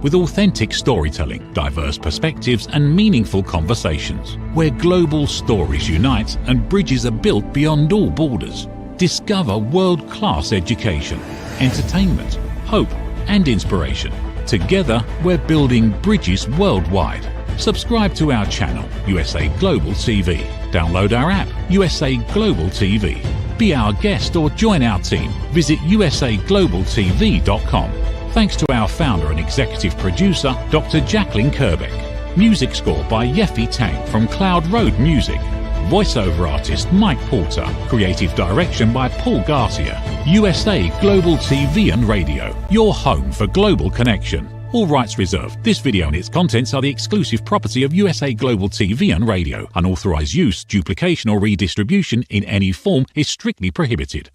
with authentic storytelling, diverse perspectives, and meaningful conversations, where global stories unite and bridges are built beyond all borders. Discover world-class education, entertainment, hope, and inspiration. Together, we're building bridges worldwide. Subscribe to our channel, USA Global TV. Download our app, USA Global TV. Be our guest or join our team. Visit usaglobaltv.com. Thanks to our founder and executive producer, Dr. Jacalyn KERBECK. Music score by Yeffy Tang from Cloud Road Music. Voiceover artist Mike Porter. Creative direction by Paul Garcia. USA Global TV and Radio. Your home for global connection. All rights reserved. This video and its contents are the exclusive property of USA Global TV and Radio. Unauthorized use, duplication, or redistribution in any form is strictly prohibited.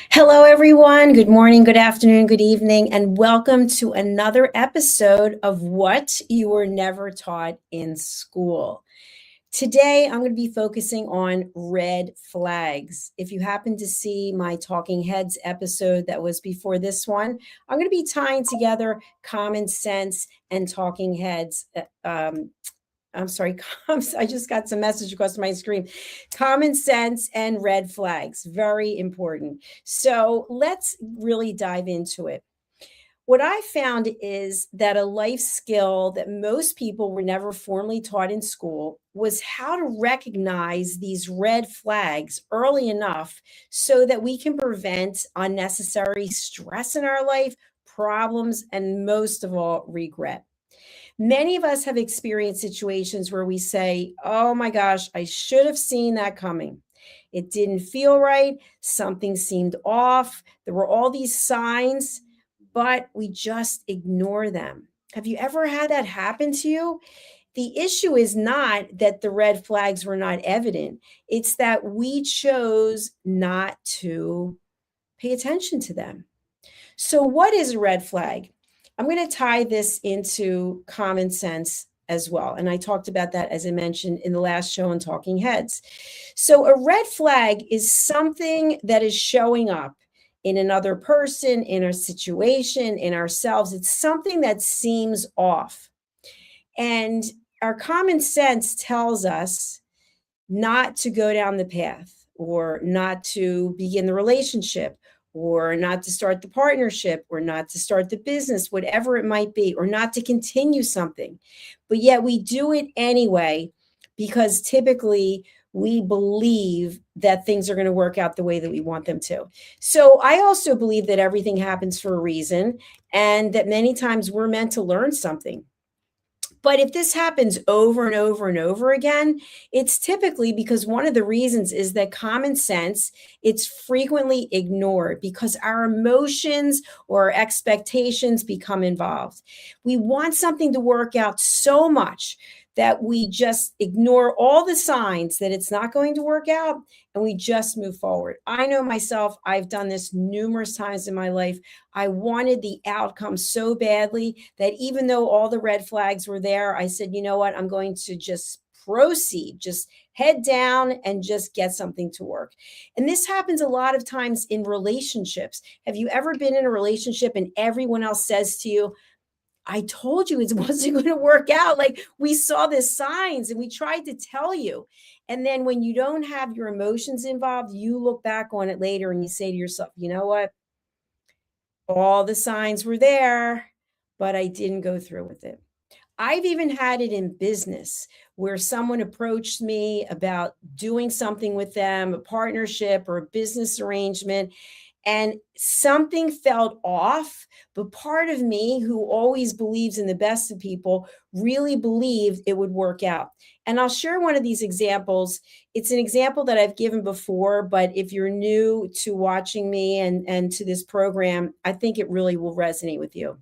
Hello, everyone. Good morning, good afternoon, good evening, and welcome to another episode of What You Were Never Taught in School. Today, I'm going to be focusing on red flags. If you happen to see my Talking Heads episode that was before this one, I'm going to be tying together common sense and talking heads. I'm sorry, I just got some message across my screen. Common sense and red flags, very important. So let's really dive into it. What I found is that a life skill that most people were never formally taught in school was how to recognize these red flags early enough so that we can prevent unnecessary stress in our life, problems, and most of all, regret. Many of us have experienced situations where we say, oh my gosh, I should have seen that coming. It didn't feel right. Something seemed off. There were all these signs, but we just ignore them. Have you ever had that happen to you? The issue is not that the red flags were not evident. It's that we chose not to pay attention to them. So what is a red flag? I'm going to tie this into common sense as well. And I talked about that, as I mentioned, in the last show on Talking Heads. So a red flag is something that is showing up in another person, in a situation, in ourselves. It's something that seems off. And our common sense tells us not to go down the path, or not to begin the relationship, or not to start the partnership, or not to start the business, whatever it might be, or not to continue something. But yet we do it anyway, because typically we believe that things are going to work out the way that we want them to. So I also believe that everything happens for a reason, and that many times we're meant to learn something. But if this happens over and over and over again, it's typically because one of the reasons is that common sense, it's frequently ignored because our emotions or our expectations become involved. We want something to work out so much that we just ignore all the signs that it's not going to work out, and we just move forward. I know myself, I've done this numerous times in my life. I wanted the outcome so badly that even though all the red flags were there, I said, you know what, I'm going to just proceed, just head down and just get something to work. And this happens a lot of times in relationships. Have you ever been in a relationship and everyone else says to you, I told you it wasn't going to work out. Like, we saw the signs and we tried to tell you. And then when you don't have your emotions involved, you look back on it later and you say to yourself, you know what? All the signs were there, but I didn't go through with it. I've even had it in business where someone approached me about doing something with them, a partnership or a business arrangement, and something felt off. But part of me, who always believes in the best of people, really believed it would work out. And I'll share one of these examples. It's an example that I've given before, but if you're new to watching me and to this program, I think it really will resonate with you.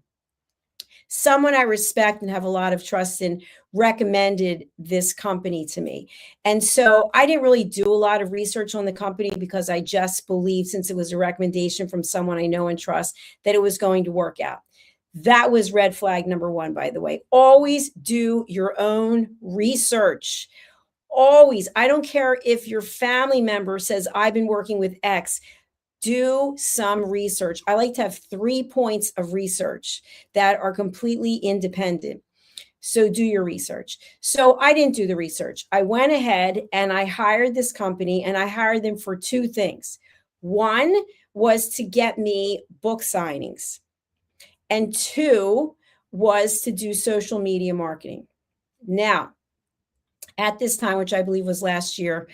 Someone I respect and have a lot of trust in recommended this company to me. And so I didn't really do a lot of research on the company because I just believed, since it was a recommendation from someone I know and trust, that it was going to work out. That was red flag number one, by the way. Always do your own research. Always. I don't care if your family member says, I've been working with X. do some research. I like to have 3 points of research that are completely independent. So do your research. So I didn't do the research. I went ahead and I hired this company, and I hired them for 2 things. One was to get me book signings, and 2 was to do social media marketing. Now, at this time, which I believe was last year,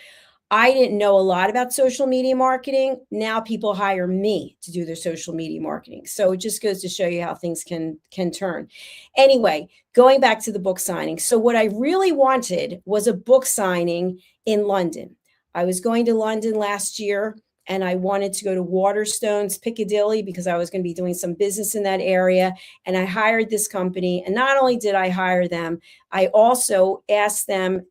I didn't know a lot about social media marketing. Now people hire me to do their social media marketing. So it just goes to show you how things can turn. Anyway, going back to the book signing. So what I really wanted was a book signing in London. I was going to London last year, and I wanted to go to Waterstones, Piccadilly, because I was going to be doing some business in that area. And I hired this company. And not only did I hire them, I also asked them,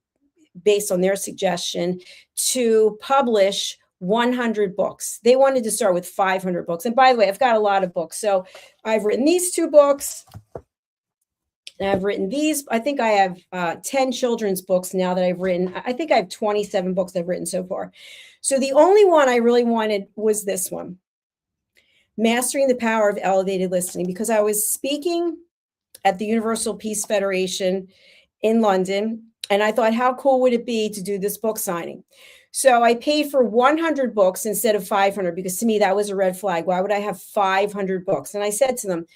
based on their suggestion, to publish 100 books. They wanted to start with 500 books. And by the way, I've got a lot of books. So I've written these 2 books, and I've written these. I think I have 10 children's books now that I've written. I think I have 27 books I've written so far. So the only one I really wanted was this one, Mastering the Power of Elevated Listening, because I was speaking at the Universal Peace Federation in London, and I thought, how cool would it be to do this book signing? So I paid for 100 books instead of 500, because to me, that was a red flag. Why would I have 500 books? And I said to them,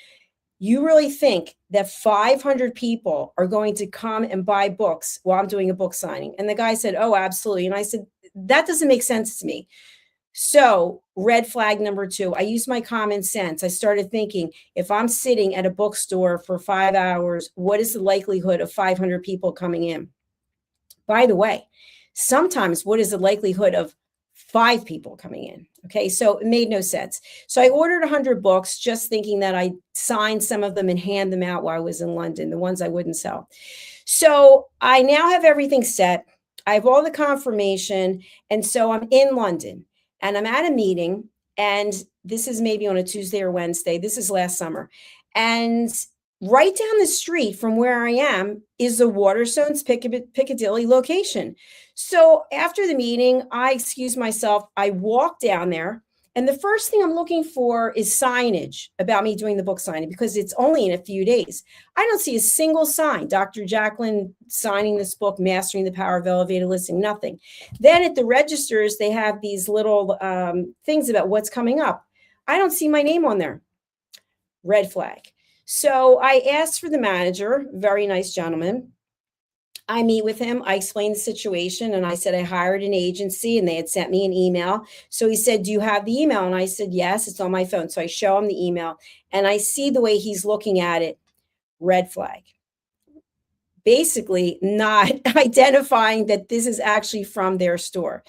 you really think that 500 people are going to come and buy books while I'm doing a book signing? And the guy said, oh, absolutely. And I said, that doesn't make sense to me. So red flag number 2, I used my common sense. I started thinking, if I'm sitting at a bookstore for 5 hours, what is the likelihood of 500 people coming in? By the way, sometimes what is the likelihood of 5 people coming in? Okay, so it made no sense. So I ordered 100 books, just thinking that I'd sign some of them and hand them out while I was in London, the ones I wouldn't sell. So I now have everything set. I have all the confirmation. And so I'm in London, and I'm at a meeting, and this is maybe on a Tuesday or Wednesday. This is last summer. And right down the street from where I am is the Waterstones Piccadilly location. So after the meeting, I excuse myself. I walk down there, and the first thing I'm looking for is signage about me doing the book signing, because it's only in a few days. I don't see a single sign, Dr. Jacalyn signing this book, Mastering the Power of Elevated Listening, nothing. Then at the registers, they have these little things about what's coming up. I don't see my name on there. Red flag. So I asked for the manager, very nice gentleman. I meet with him. I explained the situation, and I said I hired an agency, and they had sent me an email. So he said, do you have the email? And I said, yes, it's on my phone. So I show him the email, and I see the way he's looking at it. Red flag. Basically not identifying that this is actually from their store.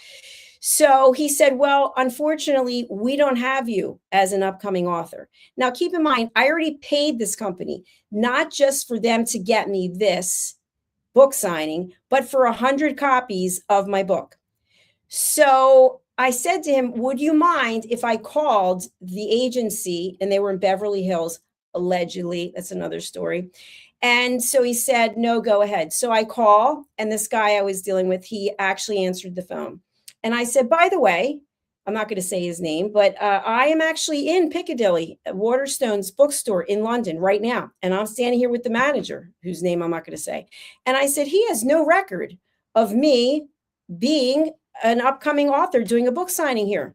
So he said, well, unfortunately, we don't have you as an upcoming author. Now, keep in mind, I already paid this company, not just for them to get me this book signing, but for 100 copies of my book. So I said to him, would you mind if I called the agency? And they were in Beverly Hills, allegedly. That's another story. And so he said, no, go ahead. So I call, and this guy I was dealing with, he actually answered the phone. And I said, by the way, I'm not going to say his name, but I am actually in Piccadilly, Waterstones bookstore in London right now. And I'm standing here with the manager, whose name I'm not going to say. And I said, he has no record of me being an upcoming author doing a book signing here.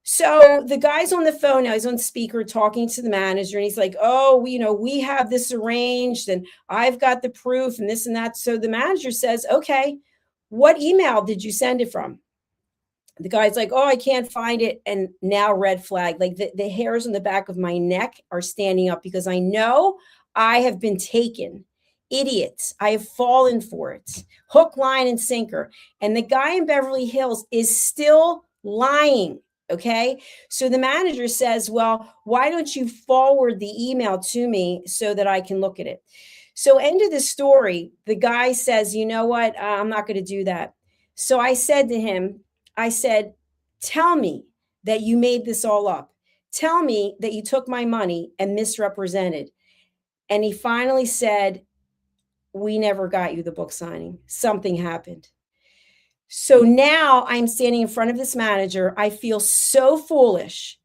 So the guy's on the phone now, he's on speaker talking to the manager, and he's like, oh, we have this arranged, and I've got the proof and this and that. So the manager says, okay, what email did you send it from? The guy's like, oh, I can't find it. And now red flag, like the hairs on the back of my neck are standing up, because I know I have been taken. Idiots. I have fallen for it. Hook, line, and sinker. And the guy in Beverly Hills is still lying. Okay. So the manager says, well, why don't you forward the email to me so that I can look at it? So end of the story, the guy says, you know what? I'm not going to do that. So I said to him, I said, tell me that you made this all up. Tell me that you took my money and misrepresented. And he finally said, we never got you the book signing. Something happened. So now I'm standing in front of this manager. I feel so foolish.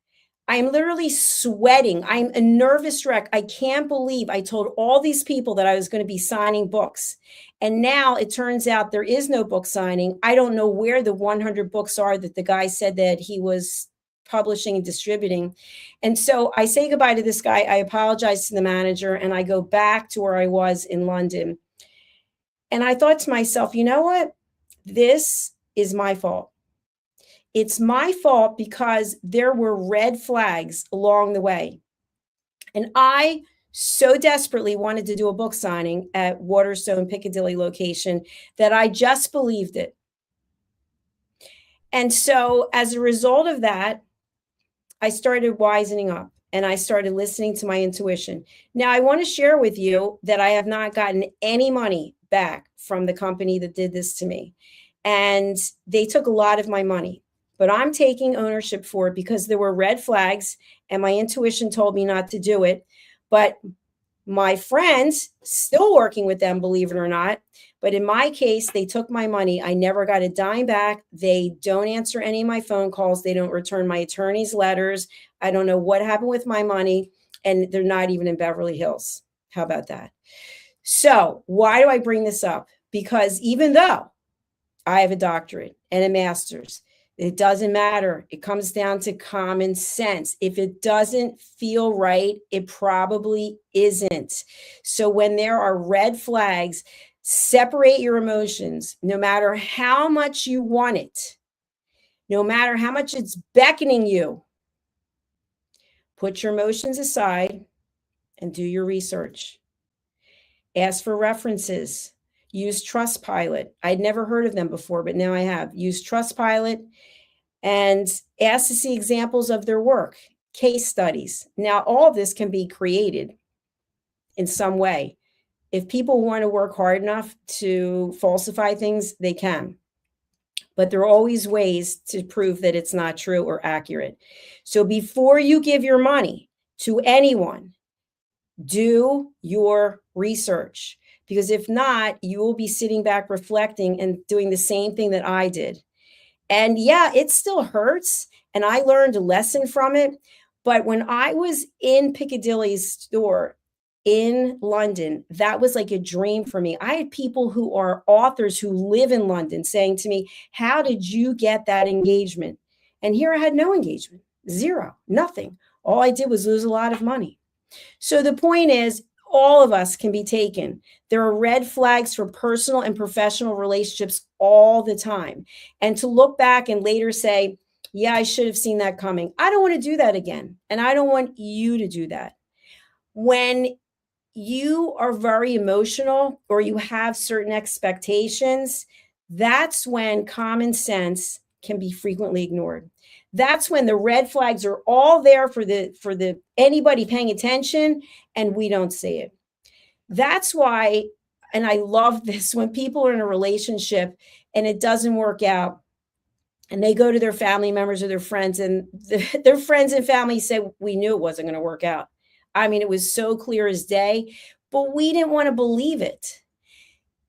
I'm literally sweating. I'm a nervous wreck. I can't believe I told all these people that I was going to be signing books. And now it turns out there is no book signing. I don't know where the 100 books are that the guy said that he was publishing and distributing. And so I say goodbye to this guy. I apologize to the manager and I go back to where I was in London. And I thought to myself, you know what? This is my fault. It's my fault because there were red flags along the way. And I so desperately wanted to do a book signing at Waterstone Piccadilly location that I just believed it. And so as a result of that, I started wisening up and I started listening to my intuition. Now, I want to share with you that I have not gotten any money back from the company that did this to me. And they took a lot of my money, but I'm taking ownership for it because there were red flags and my intuition told me not to do it. But my friends, still working with them, believe it or not. But in my case, they took my money. I never got a dime back. They don't answer any of my phone calls. They don't return my attorney's letters. I don't know what happened with my money. And they're not even in Beverly Hills. How about that? So why do I bring this up? Because even though I have a doctorate and a master's, it doesn't matter. It comes down to common sense. If it doesn't feel right, it probably isn't. So when there are red flags, separate your emotions. No matter how much you want it, no matter how much it's beckoning you, put your emotions aside and do your research. Ask for references. Use Trustpilot. I'd never heard of them before, but now I have. Use Trustpilot and ask to see examples of their work, case studies. Now, all of this can be created in some way. If people want to work hard enough to falsify things, they can. But there are always ways to prove that it's not true or accurate. So before you give your money to anyone, do your research. Because if not, you will be sitting back reflecting and doing the same thing that I did. And yeah, it still hurts. And I learned a lesson from it. But when I was in Piccadilly's store in London, that was like a dream for me. I had people who are authors who live in London saying to me, how did you get that engagement? And here I had no engagement, zero, nothing. All I did was lose a lot of money. So the point is, all of us can be taken. There are red flags for personal and professional relationships all the time. And to look back and later say, yeah, I should have seen that coming. I don't want to do that again. And I don't want you to do that. When you are very emotional or you have certain expectations, that's when common sense can be frequently ignored. That's when the red flags are all there for the anybody paying attention and we don't see it. That's why, and I love this, when people are in a relationship and it doesn't work out and they go to their family members or their friends and their friends and family say, we knew it wasn't going to work out. I mean, it was so clear as day, but we didn't want to believe it.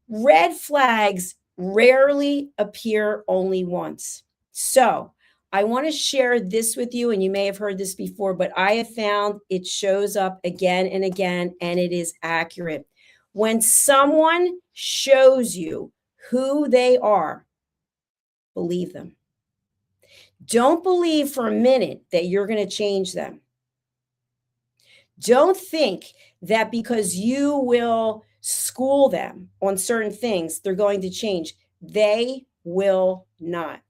Red flags rarely appear only once. So I want to share this with you, and you may have heard this before, but I have found it shows up again and again, and it is accurate. When someone shows you who they are, believe them. Don't believe for a minute that you're going to change them. Don't think that because you will school them on certain things, they're going to change. They will not.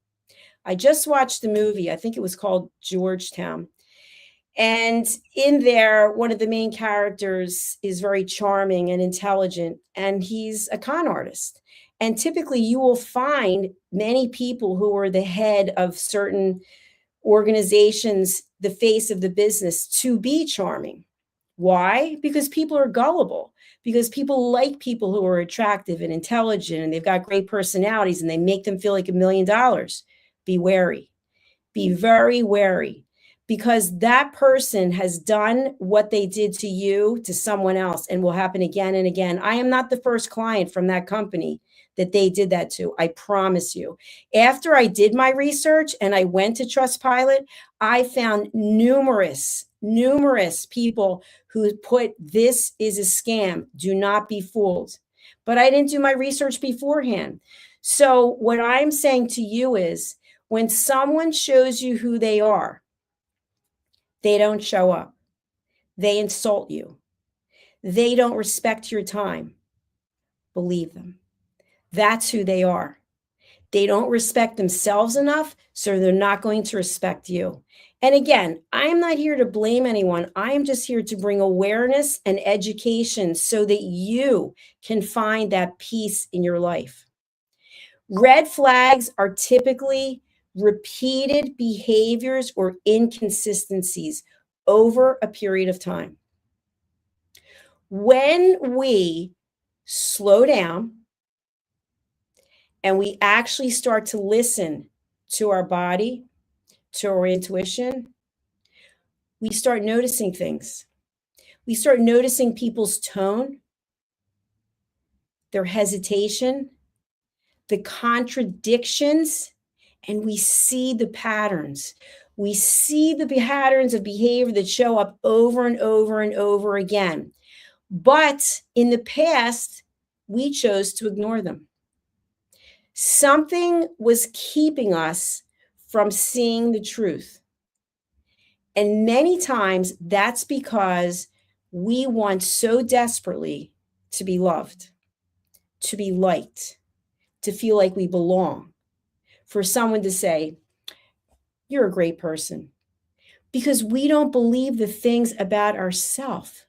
I just watched the movie. I think it was called Georgetown. And in there, one of the main characters is very charming and intelligent, and he's a con artist. And typically you will find many people who are the head of certain organizations, the face of the business, to be charming. Why? Because people are gullible, because people like people who are attractive and intelligent and they've got great personalities and they make them feel like $1 million. Be wary. Be very wary, because that person has done what they did to you to someone else and will happen again and again. I am not the first client from that company that they did that to. I promise you. After I did my research and I went to Trustpilot, I found numerous people who put, this is a scam. Do not be fooled. But I didn't do my research beforehand. So what I'm saying to you is, when someone shows you who they are, they don't show up. They insult you. They don't respect your time. Believe them. That's who they are. They don't respect themselves enough, so they're not going to respect you. And again, I am not here to blame anyone. I am just here to bring awareness and education so that you can find that peace in your life. Red flags are typically repeated behaviors or inconsistencies over a period of time. When we slow down and we actually start to listen to our body, to our intuition, we start noticing things. We start noticing people's tone, their hesitation, the contradictions, and we see the patterns. We see the patterns of behavior that show up over and over and over again. But in the past, we chose to ignore them. Something was keeping us from seeing the truth. And many times that's because we want so desperately to be loved, to be liked, to feel like we belong, for someone to say, you're a great person, because we don't believe the things about ourselves.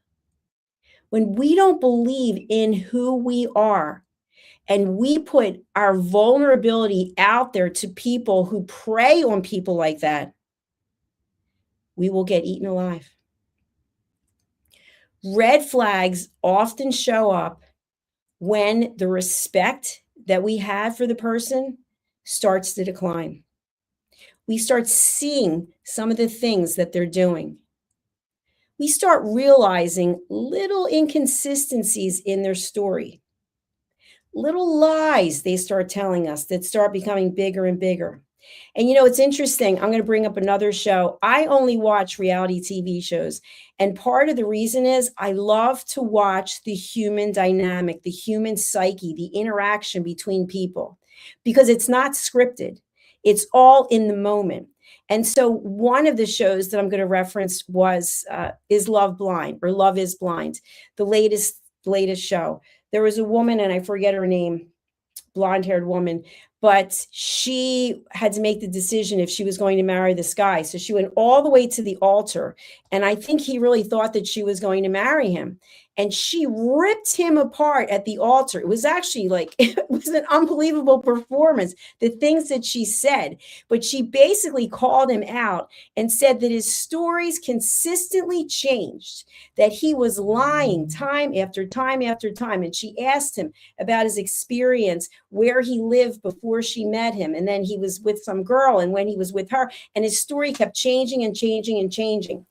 When we don't believe in who we are, and we put our vulnerability out there to people who prey on people like that, we will get eaten alive. Red flags often show up when the respect that we have for the person starts to decline. We start seeing some of the things that they're doing. We start realizing little inconsistencies in their story, little lies they start telling us that start becoming bigger and bigger. And it's interesting. I'm going to bring up another show. I only watch reality TV shows. And part of the reason is I love to watch the human dynamic, the human psyche, the interaction between people, because it's not scripted. It's all in the moment. And so one of the shows that I'm going to reference was Is Love Blind, or Love is Blind, the latest show. There was a woman, and I forget her name, blonde-haired woman, but she had to make the decision if she was going to marry this guy. So she went all the way to the altar, and I think he really thought that she was going to marry him. And she ripped him apart at the altar. It was actually it was an unbelievable performance, the things that she said. But she basically called him out and said that his stories consistently changed, that he was lying time after time after time. And she asked him about his experience, where he lived before she met him. And then he was with some girl, and when he was with her, and his story kept changing and changing and changing.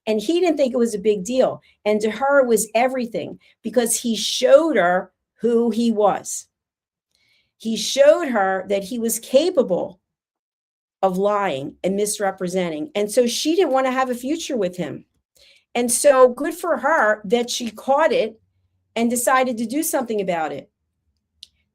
And he didn't think it was a big deal. And to her, it was everything, because he showed her who he was. He showed her that he was capable of lying and misrepresenting. And so she didn't want to have a future with him. And so good for her that she caught it and decided to do something about it.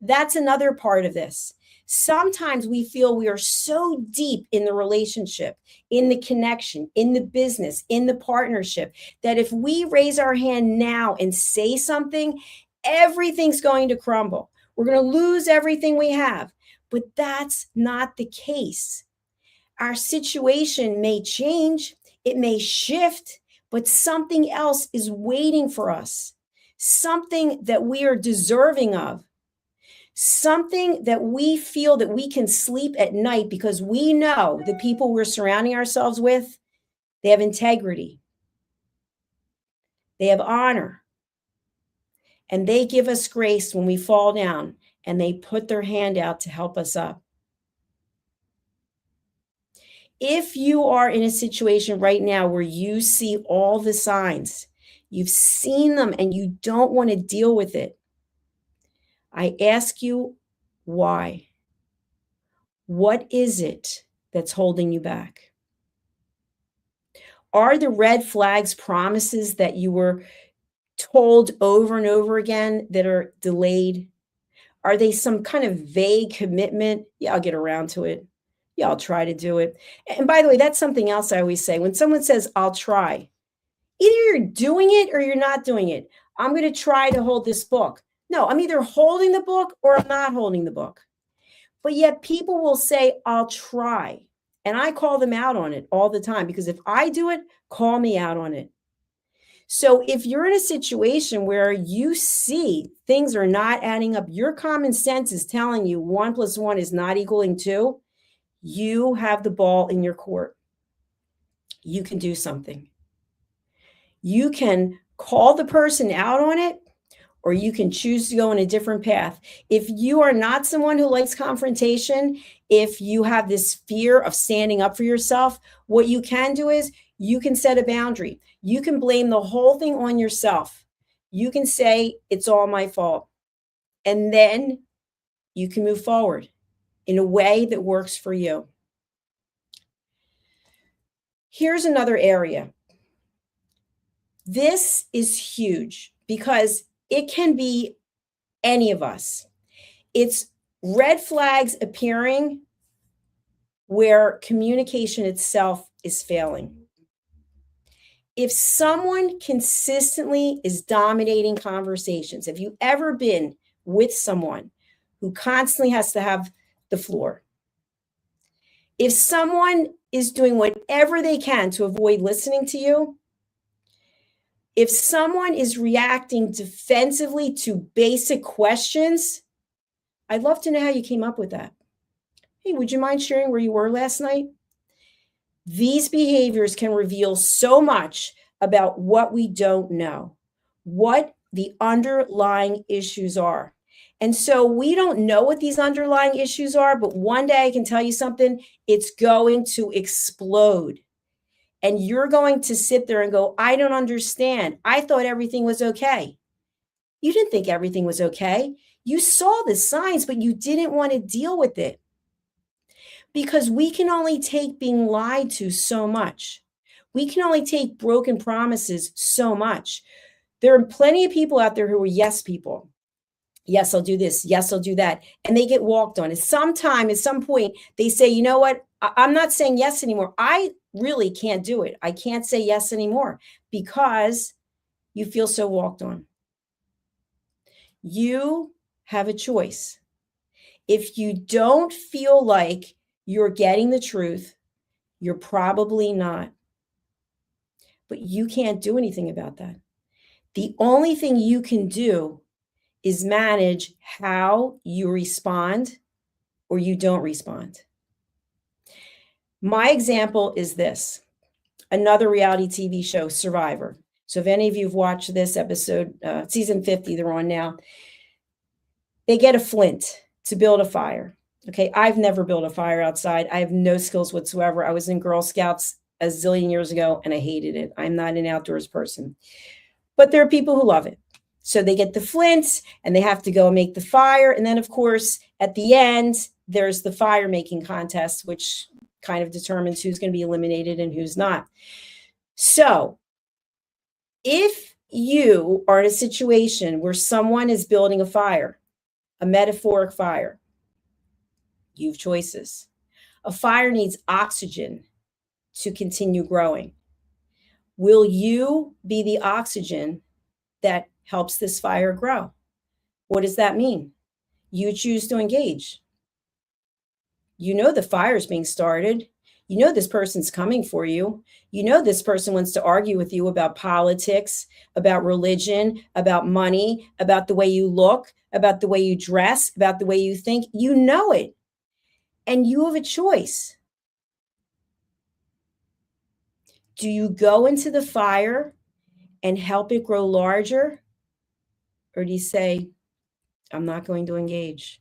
That's another part of this. Sometimes we feel we are so deep in the relationship, in the connection, in the business, in the partnership, that if we raise our hand now and say something, everything's going to crumble. We're going to lose everything we have. But that's not the case. Our situation may change, it may shift, but something else is waiting for us, something that we are deserving of. Something that we feel that we can sleep at night, because we know the people we're surrounding ourselves with, they have integrity, they have honor, and they give us grace when we fall down, and they put their hand out to help us up. If you are in a situation right now where you see all the signs, you've seen them and you don't want to deal with it, I ask you Why? What is it that's holding you back? Are the red flags promises that you were told over and over again that are delayed? Are they some kind of vague commitment? Yeah, I'll get around to it. Yeah, I'll try to do it. And by the way, that's something else I always say. When someone says, I'll try, either you're doing it or you're not doing it. I'm going to try to hold this book. No, I'm either holding the book or I'm not holding the book. But yet people will say, I'll try. And I call them out on it all the time, because if I do it, call me out on it. So if you're in a situation where you see things are not adding up, your common sense is telling you 1 + 1 is not equaling 2, you have the ball in your court. You can do something. You can call the person out on it, or you can choose to go in a different path. If you are not someone who likes confrontation, if you have this fear of standing up for yourself, what you can do is you can set a boundary. You can blame the whole thing on yourself. You can say, it's all my fault. And then you can move forward in a way that works for you. Here's another area. This is huge because it can be any of us. It's red flags appearing where communication itself is failing. If someone consistently is dominating conversations, have you ever been with someone who constantly has to have the floor? If someone is doing whatever they can to avoid listening to you, if someone is reacting defensively to basic questions, I'd love to know how you came up with that. Hey, would you mind sharing where you were last night? These behaviors can reveal so much about what we don't know, what the underlying issues are. And so we don't know what these underlying issues are, but one day I can tell you something, it's going to explode. And you're going to sit there and go, I don't understand. I thought everything was okay. You didn't think everything was okay. You saw the signs, but you didn't want to deal with it. Because we can only take being lied to so much. We can only take broken promises so much. There are plenty of people out there who are yes people. Yes, I'll do this. Yes, I'll do that. And they get walked on. At some point, they say, you know what? I'm not saying yes anymore. I really can't do it. I can't say yes anymore because you feel so walked on. You have a choice. If you don't feel like you're getting the truth, you're probably not. But you can't do anything about that. The only thing you can do is manage how you respond or you don't respond. My example is this. Another reality TV show, Survivor. So if any of you have watched this episode, season 50, they're on now. They get a flint to build a fire. Okay, I've never built a fire outside. I have no skills whatsoever. I was in Girl Scouts a zillion years ago and I hated it. I'm not an outdoors person. But there are people who love it. So they get the flints and they have to go and make the fire. And then, of course, at the end, there's the fire making contest, which kind of determines who's going to be eliminated and who's not. So if you are in a situation where someone is building a fire, a metaphoric fire, you have choices. A fire needs oxygen to continue growing. Will you be the oxygen that helps this fire grow? What does that mean? You choose to engage. You know the fire is being started. You know this person's coming for you. You know this person wants to argue with you about politics, about religion, about money, about the way you look, about the way you dress, about the way you think. You know it. And you have a choice. Do you go into the fire and help it grow larger? Or do you say, I'm not going to engage?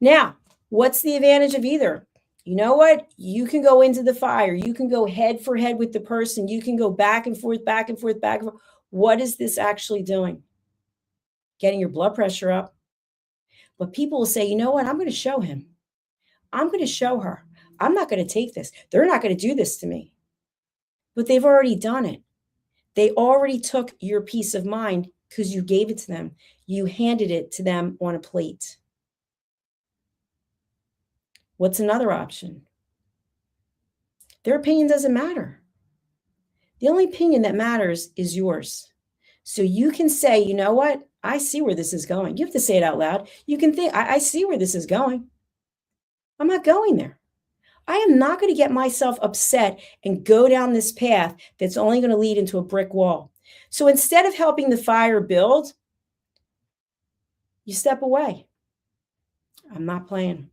Now, what's the advantage of either? You know what? You can go into the fire. You can go head for head with the person. You can go back and forth, back and forth, back and forth. What is this actually doing? Getting your blood pressure up. But people will say, you know what? I'm going to show him. I'm going to show her. I'm not going to take this. They're not going to do this to me. But they've already done it. They already took your peace of mind because you gave it to them. You handed it to them on a plate. What's another option? Their opinion doesn't matter. The only opinion that matters is yours. So you can say, you know what? I see where this is going. You have to say it out loud. You can think, I see where this is going. I'm not going there. I am not going to get myself upset and go down this path that's only going to lead into a brick wall. So instead of helping the fire build, you step away. I'm not playing.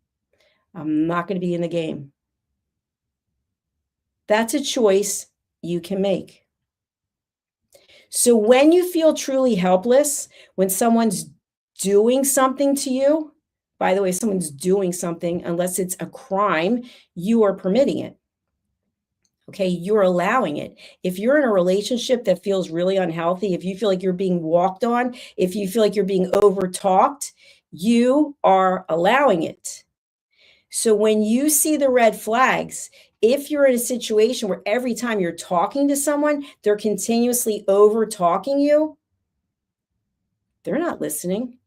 I'm not going to be in the game. That's a choice you can make. So when you feel truly helpless, when someone's doing something to you, by the way, someone's doing something, unless it's a crime, you are permitting it. Okay, you're allowing it. If you're in a relationship that feels really unhealthy, if you feel like you're being walked on, if you feel like you're being over-talked, you are allowing it. So when you see the red flags, if you're in a situation where every time you're talking to someone, they're continuously over-talking you, they're not listening.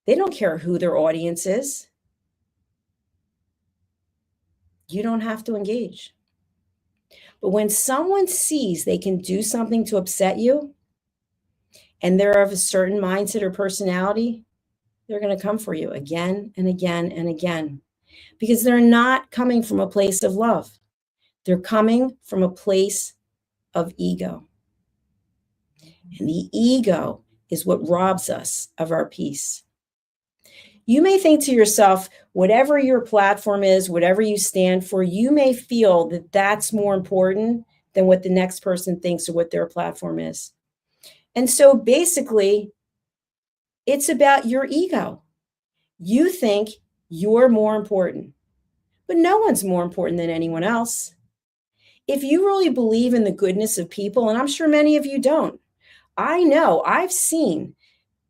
They don't care who their audience is. You don't have to engage. But when someone sees they can do something to upset you, and they're of a certain mindset or personality, they're going to come for you again and again and again, because they're not coming from a place of love. They're coming from a place of ego. And the ego is what robs us of our peace. You may think to yourself, whatever your platform is, whatever you stand for, you may feel that that's more important than what the next person thinks or what their platform is. And so basically, it's about your ego. You think you're more important, but no one's more important than anyone else. If you really believe in the goodness of people, and I'm sure many of you don't, I know, I've seen,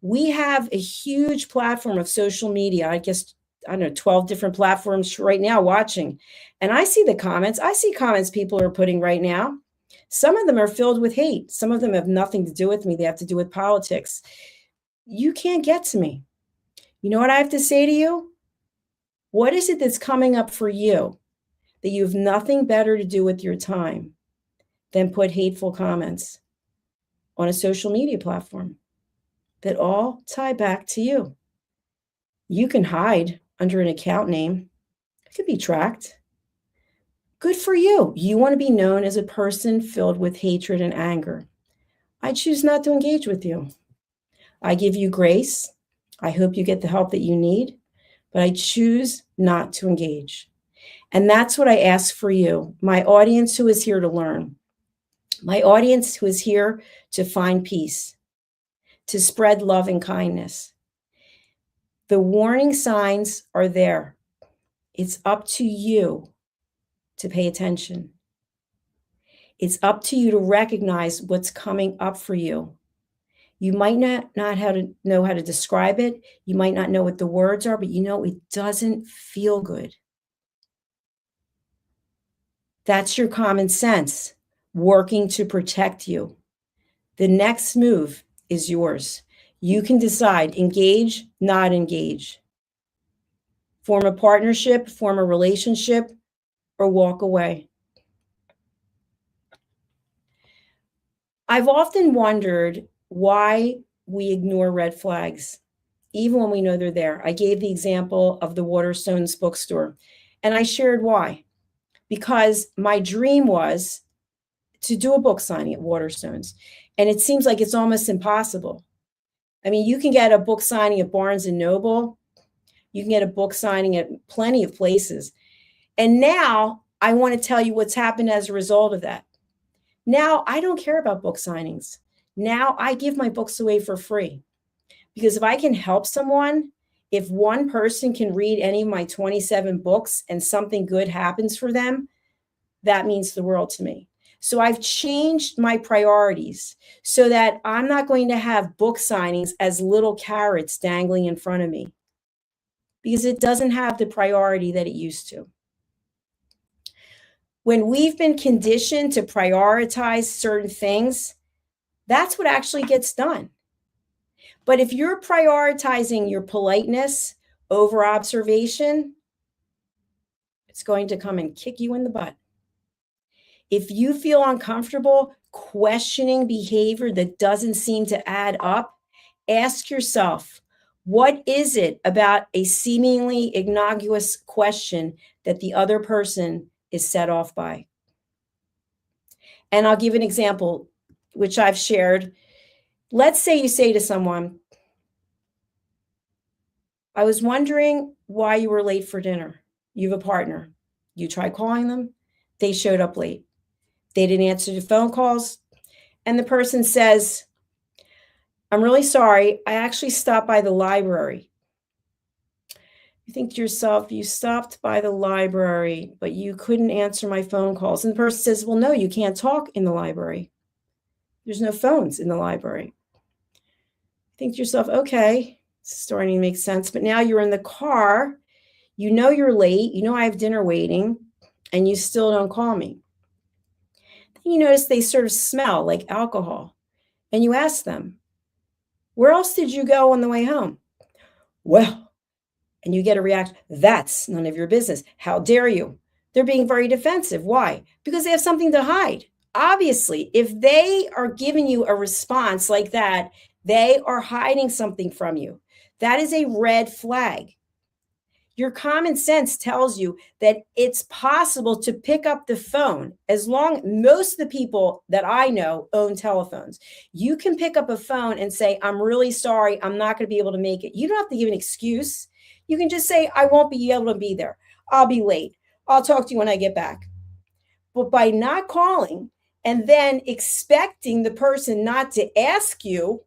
we have a huge platform of social media. I guess, I don't know, 12 different platforms right now watching. And I see the comments. I see comments people are putting right now. Some of them are filled with hate. Some of them have nothing to do with me. They have to do with politics. You can't get to me. You know what I have to say to you? What is it that's coming up for you that you have nothing better to do with your time than put hateful comments on a social media platform that all tie back to you? You can hide under an account name. It could be tracked. Good for you. You want to be known as a person filled with hatred and anger. I choose not to engage with you. I give you grace. I hope you get the help that you need, but I choose not to engage. And that's what I ask for you, my audience who is here to learn, my audience who is here to find peace, to spread love and kindness. The warning signs are there. It's up to you to pay attention. It's up to you to recognize what's coming up for you. You might not know how to describe it. You might not know what the words are, but you know it doesn't feel good. That's your common sense working to protect you. The next move is yours. You can decide, engage, not engage. Form a partnership, form a relationship, or walk away. I've often wondered why we ignore red flags, even when we know they're there. I gave the example of the Waterstones bookstore, and I shared why. Because my dream was to do a book signing at Waterstones, and it seems like it's almost impossible. I mean, you can get a book signing at Barnes & Noble. You can get a book signing at plenty of places. And now I want to tell you what's happened as a result of that. Now I don't care about book signings. Now I give my books away for free. Because if I can help someone, if one person can read any of my 27 books and something good happens for them, that means the world to me. So I've changed my priorities so that I'm not going to have book signings as little carrots dangling in front of me because it doesn't have the priority that it used to. When we've been conditioned to prioritize certain things, that's what actually gets done. But if you're prioritizing your politeness over observation, it's going to come and kick you in the butt. If you feel uncomfortable questioning behavior that doesn't seem to add up, ask yourself, what is it about a seemingly innocuous question that the other person is set off by? And I'll give an example, which I've shared. Let's say you say to someone, I was wondering why you were late for dinner. You have a partner. You tried calling them. They showed up late. They didn't answer the phone calls. And the person says, I'm really sorry. I actually stopped by the library. You think to yourself, you stopped by the library, but you couldn't answer my phone calls. And the person says, well, no, you can't talk in the library. There's no phones in the library. You think to yourself, okay, it's starting to make sense. But now you're in the car. You know you're late. You know I have dinner waiting, and you still don't call me. Then you notice they sort of smell like alcohol. And you ask them, where else did you go on the way home? Well, and you get a reaction, that's none of your business. How dare you? They're being very defensive. Why? Because they have something to hide. Obviously, if they are giving you a response like that, they are hiding something from you. That is a red flag. Your common sense tells you that it's possible to pick up the phone most of the people that I know own telephones. You can pick up a phone and say, I'm really sorry, I'm not going to be able to make it. You don't have to give an excuse. You can just say, I won't be able to be there. I'll be late. I'll talk to you when I get back. But by not calling and then expecting the person not to ask you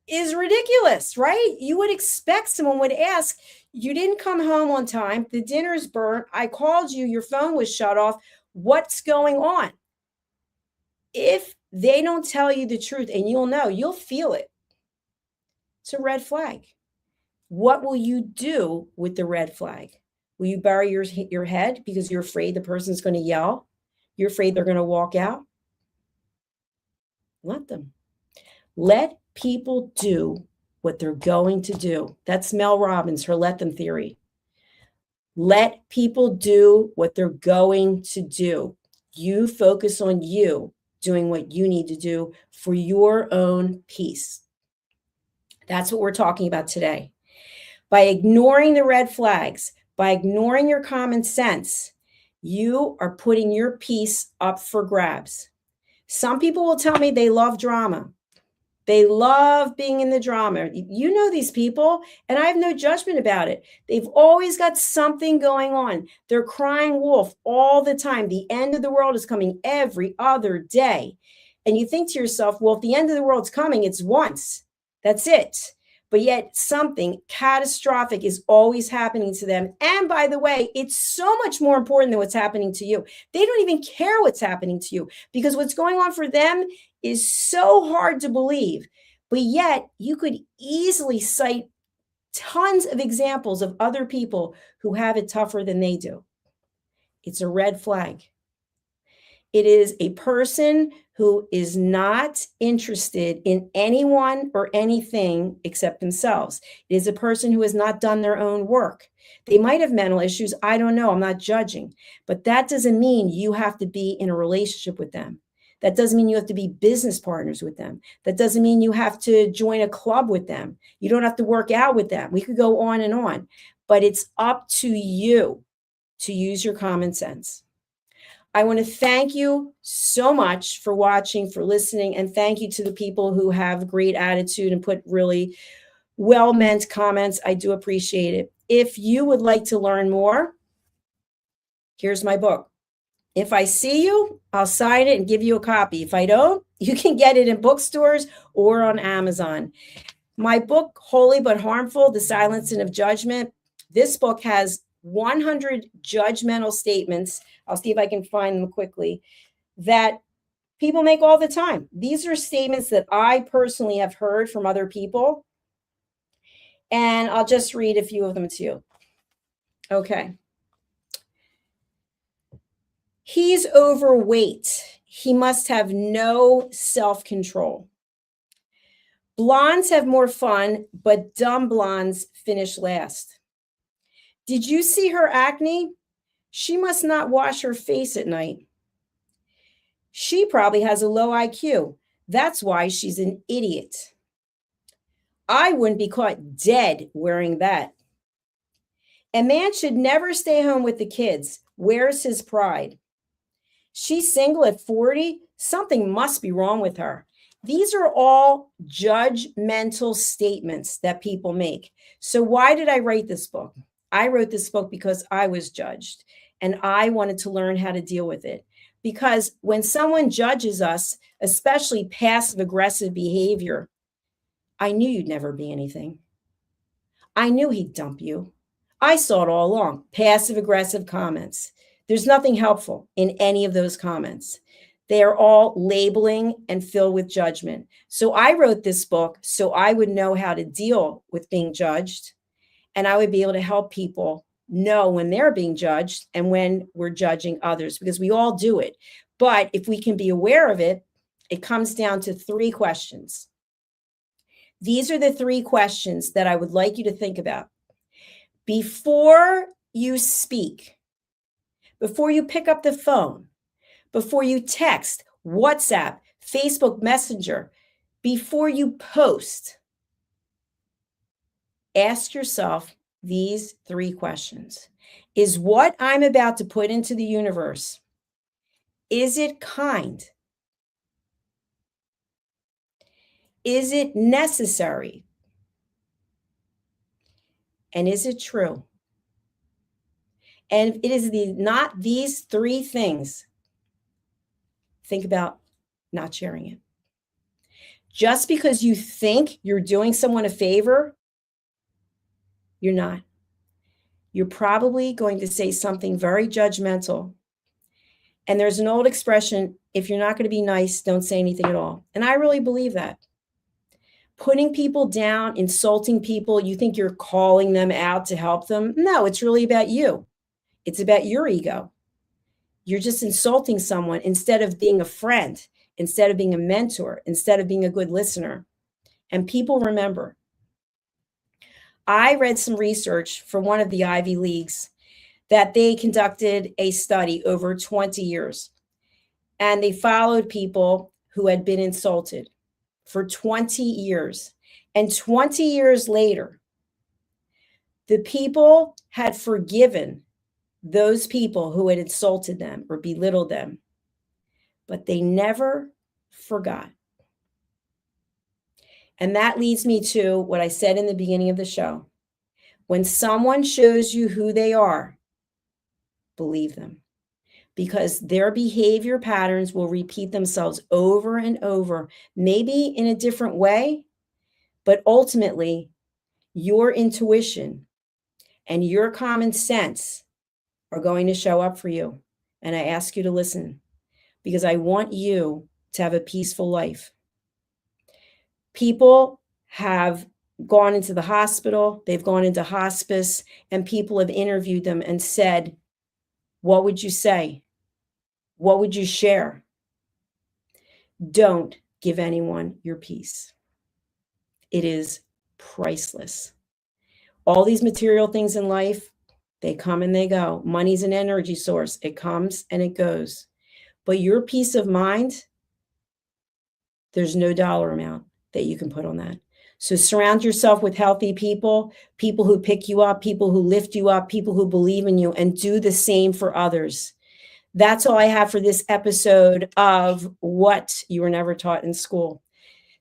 is ridiculous, right? You would expect someone would ask, you didn't come home on time. The dinner's burnt. I called you. Your phone was shut off. What's going on? If they don't tell you the truth, and you'll know, you'll feel it. It's a red flag. What will you do with the red flag? Will you bury your head because you're afraid the person's going to yell? You're afraid they're going to walk out? Let them. Let people do what they're going to do. That's Mel Robbins, her let them theory. Let people do what they're going to do. You focus on you doing what you need to do for your own peace. That's what we're talking about today. By ignoring the red flags, by ignoring your common sense, you are putting your peace up for grabs. Some people will tell me they love drama. They love being in the drama. You know these people, and I have no judgment about it. They've always got something going on. They're crying wolf all the time. The end of the world is coming every other day. And you think to yourself, well, if the end of the world's coming, it's once. That's it. But yet something catastrophic is always happening to them. And by the way, it's so much more important than what's happening to you. They don't even care what's happening to you because what's going on for them is so hard to believe. But yet you could easily cite tons of examples of other people who have it tougher than they do. It's a red flag. It is a person who is not interested in anyone or anything except themselves. It is a person who has not done their own work. They might have mental issues. I don't know. I'm not judging. But that doesn't mean you have to be in a relationship with them. That doesn't mean you have to be business partners with them. That doesn't mean you have to join a club with them. You don't have to work out with them. We could go on and on. But it's up to you to use your common sense. I want to thank you so much for watching, for listening, and thank you to the people who have great attitude and put really well-meant comments. I do appreciate it. If you would like to learn more, here's my book. If I see you, I'll sign it and give you a copy. If I don't, you can get it in bookstores or on Amazon. My book, Holy But Harmful, The Silencing of Judgment. This book has 100 judgmental statements. I'll see if I can find them quickly, that people make all the time. These are statements that I personally have heard from other people. And I'll just read a few of them to you. Okay. He's overweight. He must have no self-control. Blondes have more fun, but dumb blondes finish last. Did you see her acne? She must not wash her face at night. She probably has a low IQ. That's why she's an idiot. I wouldn't be caught dead wearing that. A man should never stay home with the kids. Where's his pride? She's single at 40. Something must be wrong with her. These are all judgmental statements that people make. So why did I write this book? I wrote this book because I was judged and I wanted to learn how to deal with it. Because when someone judges us, especially passive aggressive behavior, I knew you'd never be anything. I knew he'd dump you. I saw it all along. Passive aggressive comments. There's nothing helpful in any of those comments. They are all labeling and filled with judgment. So I wrote this book so I would know how to deal with being judged, and I would be able to help people know when they're being judged and when we're judging others, because we all do it. But if we can be aware of it, it comes down to 3 questions. These are the 3 questions that I would like you to think about. Before you speak, before you pick up the phone, before you text, WhatsApp, Facebook Messenger, before you post, ask yourself these 3 questions. Is what I'm about to put into the universe, is it kind? Is it necessary? And is it true? And if it is not these 3 things, think about not sharing it. Just because you think you're doing someone a favor, you're not. You're probably going to say something very judgmental. And there's an old expression, if you're not going to be nice, don't say anything at all. And I really believe that. Putting people down, insulting people, you think you're calling them out to help them. No, it's really about you. It's about your ego. You're just insulting someone instead of being a friend, instead of being a mentor, instead of being a good listener. And people remember. I read some research from one of the Ivy Leagues that they conducted a study over 20 years. And they followed people who had been insulted for 20 years. And 20 years later, the people had forgiven those people who had insulted them or belittled them, but they never forgot. And that leads me to what I said in the beginning of the show. When someone shows you who they are, believe them, because their behavior patterns will repeat themselves over and over, maybe in a different way, but ultimately your intuition and your common sense are going to show up for you. And I ask you to listen, because I want you to have a peaceful life. People have gone into the hospital, they've gone into hospice, and people have interviewed them and said, what would you say? What would you share? Don't give anyone your peace. It is priceless. All these material things in life, they come and they go. Money's an energy source. It comes and it goes. But your peace of mind, there's no dollar amount that you can put on that. So surround yourself with healthy people, people who pick you up, people who lift you up, people who believe in you, and do the same for others. That's all I have for this episode of What You Were Never Taught in School.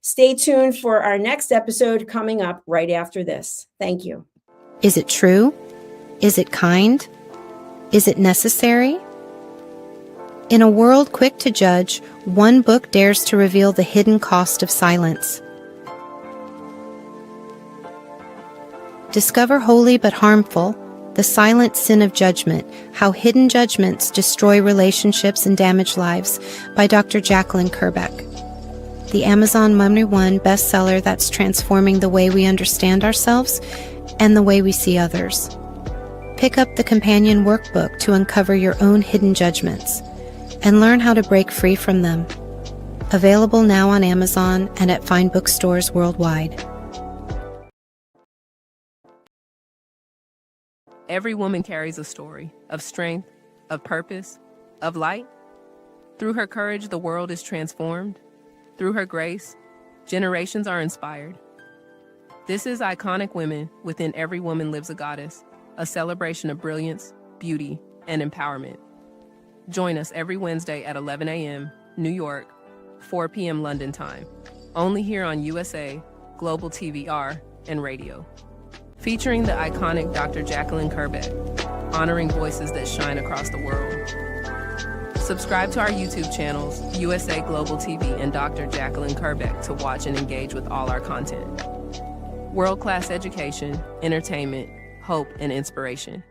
Stay tuned for our next episode coming up right after this. Thank you. Is it true? Is it kind? Is it necessary? In a world quick to judge, one book dares to reveal the hidden cost of silence. Discover Holy but Harmful, The Silent Sin of Judgment, How Hidden Judgments Destroy Relationships and Damage Lives by Dr. Jacalyn KERBECK. The Amazon #1 bestseller that's transforming the way we understand ourselves and the way we see others. Pick up the companion workbook to uncover your own hidden judgments and learn how to break free from them. Available now on Amazon and at fine bookstores worldwide. Every woman carries a story of strength, of purpose, of light. Through her courage, the world is transformed. Through her grace, generations are inspired. This is Iconic Women. Within Every Woman Lives a Goddess, a celebration of brilliance, beauty, and empowerment. Join us every Wednesday at 11 a.m. New York, 4 p.m. London time, only here on USA, Global TVR, and radio. Featuring the iconic Dr. Jacalyn KERBECK, honoring voices that shine across the world. Subscribe to our YouTube channels, USA Global TV and Dr. Jacalyn KERBECK, to watch and engage with all our content. World-class education, entertainment, hope, and inspiration.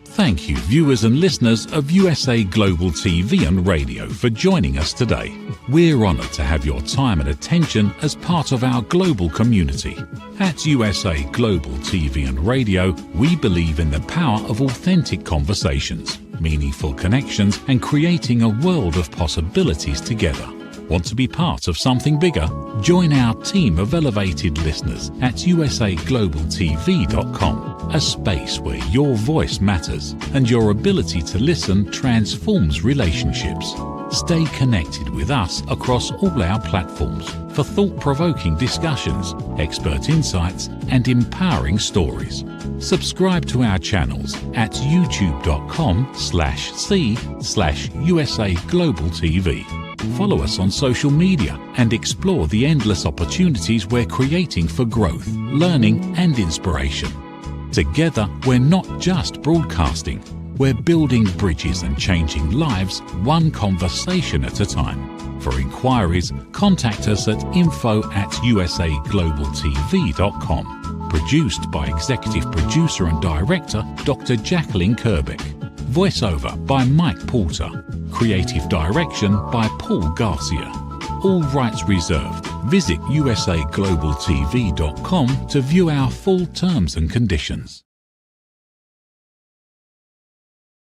Thank you, viewers and listeners of USA Global TV and Radio, for joining us today. We're honoured to have your time and attention as part of our global community. At USA Global TV and Radio, we believe in the power of authentic conversations, meaningful connections, and creating a world of possibilities together. Want to be part of something bigger? Join our team of elevated listeners at usaglobaltv.com, a space where your voice matters and your ability to listen transforms relationships. Stay connected with us across all our platforms for thought-provoking discussions, expert insights, and empowering stories. Subscribe to our channels at youtube.com/c/USAGlobalTV. Follow us on social media and explore the endless opportunities we're creating for growth, learning, and inspiration. Together, we're not just broadcasting, we're building bridges and changing lives one conversation at a time. For inquiries, contact us at info@usaglobaltv.com. Produced by Executive Producer and Director Dr. Jacalyn KERBECK. Voiceover by Mike Porter. Creative direction by Paul Garcia. All rights reserved. Visit usaglobaltv.com to view our full terms and conditions.